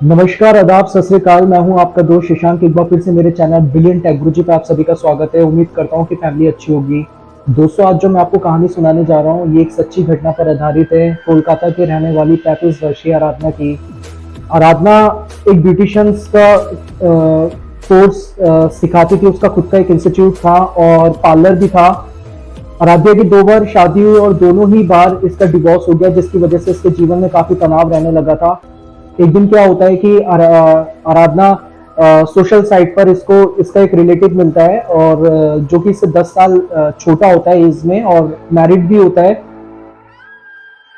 नमस्कार, आदाब, सत श्री अकाल। मैं हूं आपका दोस्त शशांक। एक बार फिर से मेरे चैनल ब्रिलियंट टेक गुरुजी पे आप सभी का स्वागत है। उम्मीद करता हूं कि फैमिली अच्छी होगी। दोस्तों, आज जो मैं आपको कहानी सुनाने जा रहा हूं, ये एक सच्ची घटना पर आधारित है। कोलकाता के रहने वाली 35 वर्षीय आराधना की। आराधना एक ब्यूटिशियंस का कोर्स सिखाती थी। उसका खुद का एक इंस्टीट्यूट था और पार्लर भी था। आराध्या की 2 बार शादी हुई और दोनों ही बार इसका डिवोर्स हो गया, जिसकी वजह से इसके जीवन में काफी तनाव रहने लगा था। एक दिन क्या होता है कि आराधना सोशल साइट पर इसको इसका एक रिलेटिव मिलता है और जो कि इससे 10 साल छोटा होता है एज में और मैरिड भी होता है।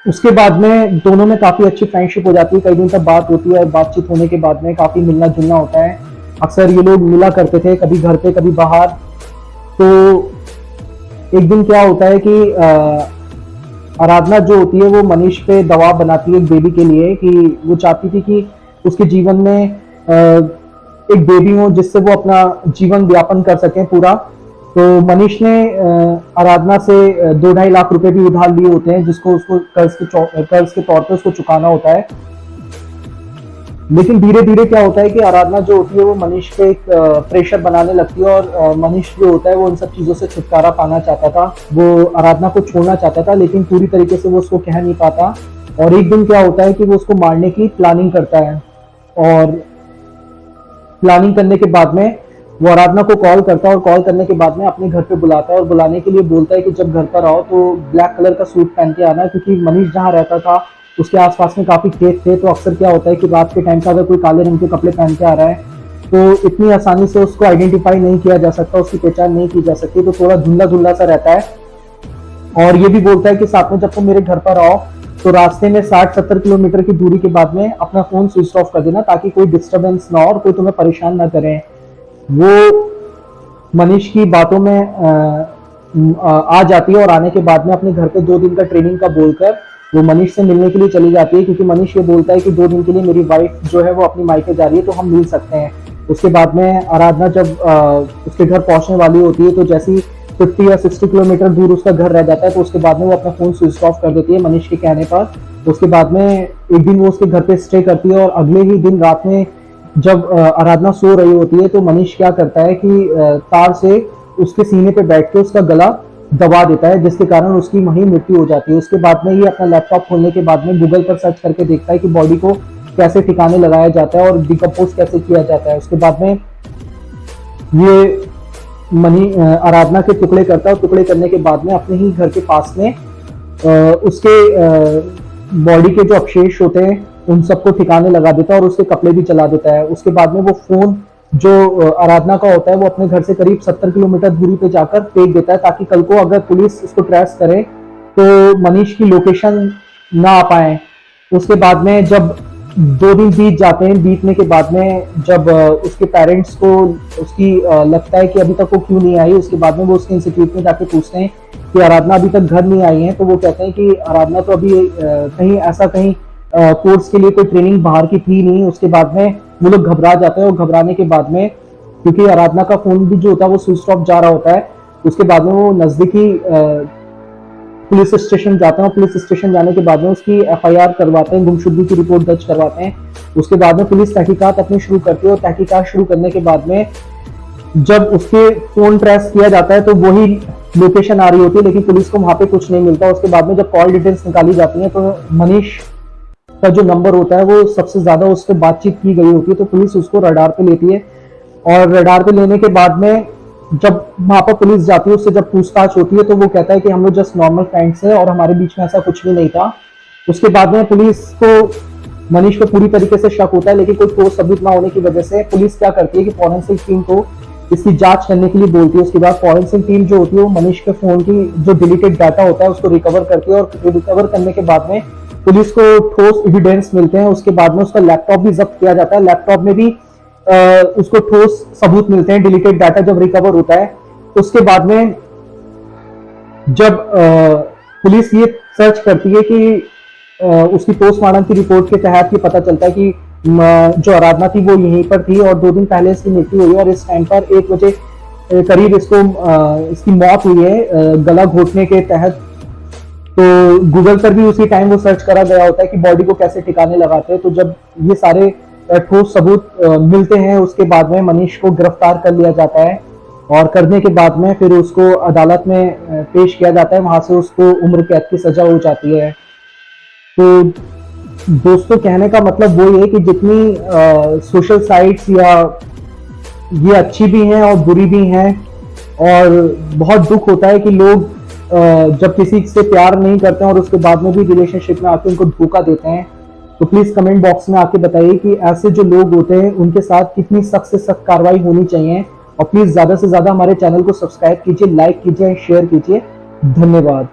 उसके बाद में दोनों में काफी अच्छी फ्रेंडशिप हो जाती है। कई दिन तक बात होती है और बातचीत होने के बाद में काफी मिलना जुलना होता है। अक्सर ये लोग मिला करते थे, कभी घर पे कभी बाहर। तो एक दिन क्या होता है कि आराधना जो होती है वो मनीष पे दबाव बनाती है एक बेबी के लिए, कि वो चाहती थी कि उसके जीवन में एक बेबी हो जिससे वो अपना जीवन व्यापन कर सके पूरा। तो मनीष ने आराधना से 2-2.5 लाख रुपए भी उधार लिए होते हैं, जिसको उसको कर्ज के तौर पे उसको चुकाना होता है। लेकिन धीरे धीरे क्या होता है कि आराधना जो होती है वो मनीष पे एक प्रेशर बनाने लगती है और मनीष जो होता है वो इन सब चीजों से छुटकारा पाना चाहता था। वो आराधना को छोड़ना चाहता था, लेकिन पूरी तरीके से वो उसको कह नहीं पाता। और एक दिन क्या होता है कि वो उसको मारने की प्लानिंग करता है और प्लानिंग करने के बाद में वो आराधना को कॉल करता है और कॉल करने के बाद में अपने घर पे बुलाता है और बुलाने के लिए बोलता है कि जब घर पर आओ तो ब्लैक कलर का सूट पहन के आना, क्योंकि मनीष जहाँ रहता था उसके आसपास में काफी खेत थे। तो अक्सर क्या होता है कि रात के टाइम पे अगर कोई काले रंग के कपड़े पहन के आ रहा है तो इतनी आसानी से उसको आइडेंटिफाई नहीं किया जा सकता, उसकी पहचान नहीं की जा सकती। तो थोड़ा धुंधला धुंधला सा रहता है। और ये भी बोलता है कि साथ में जब तुम मेरे घर पर आओ तो रास्ते में 60-70 किलोमीटर की दूरी के बाद में अपना फोन स्विच ऑफ कर देना, ताकि कोई डिस्टरबेंस ना हो और कोई तुम्हें परेशान ना करे। वो मनीष की बातों में आ जाती है और आने के बाद में अपने घर पे 2 दिन का ट्रेनिंग का बोलकर वो मनीष से मिलने के लिए चली जाती है, क्योंकि मनीष ये बोलता है कि 2 दिन के लिए मेरी वाइफ जो है वो अपनी मायके जा रही है, तो हम मिल सकते हैं। उसके बाद में आराधना जब उसके घर पहुंचने वाली होती है तो जैसे ही 50 या 60 किलोमीटर दूर उसका घर रह जाता है, तो उसके बाद में वो अपना फोन स्विच ऑफ कर देती है मनीष के कहने पर। उसके बाद में एक दिन वो उसके घर पे स्टे करती है और अगले ही दिन रात में जब आराधना सो रही होती है तो मनीष क्या करता है कि तार से उसके सीने पे बैठ के उसका गला दबा देता है, जिसके कारण उसकी वहीं मृत्यु हो जाती है। उसके बाद में ये अपना लैपटॉप खोलने के बाद में गूगल पर सर्च करके देखता है कि बॉडी को कैसे ठिकाने लगाया जाता है और डिकम्पोज कैसे किया जाता है। उसके बाद में ये आराधना के टुकड़े करता है और टुकड़े करने के बाद में अपने ही घर के पास में उसके बॉडी के जो अवशेष होते हैं उन सबको ठिकाने लगा देता है और उसके कपड़े भी जला देता है। उसके बाद में वो फोन जो आराधना का होता है वो अपने घर से करीब 70 किलोमीटर दूरी पे जाकर फेंक देता है, ताकि कल को अगर पुलिस उसको ट्रेस करे तो मनीष की लोकेशन ना आ पाए। उसके बाद में जब 2 दिन बीत जाते हैं, बीतने के बाद में जब उसके पेरेंट्स को उसकी लगता है कि अभी तक वो क्यों नहीं आई, उसके बाद में वो उसके इंस्टीट्यूट में जाके पूछते हैं कि आराधना अभी तक घर नहीं आई है। तो वो कहते हैं कि आराधना तो अभी कहीं कोर्स के लिए कोई ट्रेनिंग बाहर की थी नहीं। उसके बाद में वो लोग घबरा जाते हैं और घबराने के बाद में, क्योंकि आराधना का फोन भी जो होता है वो स्विच ऑफ जा रहा होता है, उसके बाद में वो नजदीकी पुलिस स्टेशन जाते हैं। पुलिस स्टेशन जाने के बाद में उसकी एफआईआर करवाते हैं, गुमशुदगी की रिपोर्ट दर्ज करवाते हैं। उसके बाद में पुलिस तहकीकात अपनी शुरू करती है और तहकीकात शुरू करने के बाद में जब उसके फोन ट्रेस किया जाता है तो वही लोकेशन आ रही होती है, लेकिन पुलिस को वहां पे कुछ नहीं मिलता। उसके बाद में जब कॉल डिटेल्स निकाली जाती है तो मनीष का जो नंबर होता है वो सबसे ज्यादा उस पर बातचीत की गई होती है। तो पुलिस उसको रडार पे लेती है और रडार पे लेने के बाद में जब वहां पर पुलिस जाती है, उससे जब पूछताछ होती है तो वो कहता है कि हम लोग जस्ट नॉर्मल फ्रेंड्स हैं और हमारे बीच में ऐसा कुछ भी नहीं था। उसके बाद में पुलिस को मनीष पे पूरी तरीके से शक होता है, लेकिन कोई ठोस सबूत ना होने की वजह से पुलिस क्या करती है कि फॉरेंसिक टीम को इसकी जांच करने के लिए बोलती है। उसके बाद फॉरेंसिक टीम जो होती है वो मनीष के फोन की जो डिलीटेड डाटा होता है उसको रिकवर करती है और रिकवर करने के बाद में पुलिस को ठोस एविडेंस मिलते हैं। उसके बाद में उसका लैपटॉप भी जब्त किया जाता है। लैपटॉप में भी उसको ठोस सबूत मिलते हैं, डिलीटेड डाटा जब रिकवर होता है। उसके बाद में जब पुलिस ये सर्च करती है कि उसकी पोस्टमार्टम की रिपोर्ट के तहत ये पता चलता है कि जो आराधना थी वो यहीं पर थी और 2 दिन पहले इसकी मृत्यु हुई और इस टाइम पर 1 बजे करीब इसकी मौत हुई है गला घोटने के तहत। तो गूगल पर भी उसी टाइम वो सर्च करा गया होता है कि बॉडी को कैसे ठिकाने लगाते हैं। तो जब ये सारे ठोस सबूत मिलते हैं, उसके बाद में मनीष को गिरफ्तार कर लिया जाता है और करने के बाद में फिर उसको अदालत में पेश किया जाता है। वहां से उसको उम्र कैद की सजा हो जाती है। तो दोस्तों, कहने का मतलब वो है कि जितनी सोशल साइट्स या ये अच्छी भी हैं और बुरी भी हैं, और बहुत दुख होता है कि लोग जब किसी से प्यार नहीं करते हैं और उसके बाद में भी रिलेशनशिप में आके उनको धोखा देते हैं। तो प्लीज कमेंट बॉक्स में आके बताइए कि ऐसे जो लोग होते हैं उनके साथ कितनी सख्त से सख्त कार्रवाई होनी चाहिए। और प्लीज ज्यादा से ज्यादा हमारे चैनल को सब्सक्राइब कीजिए, लाइक कीजिए, शेयर कीजिए। धन्यवाद।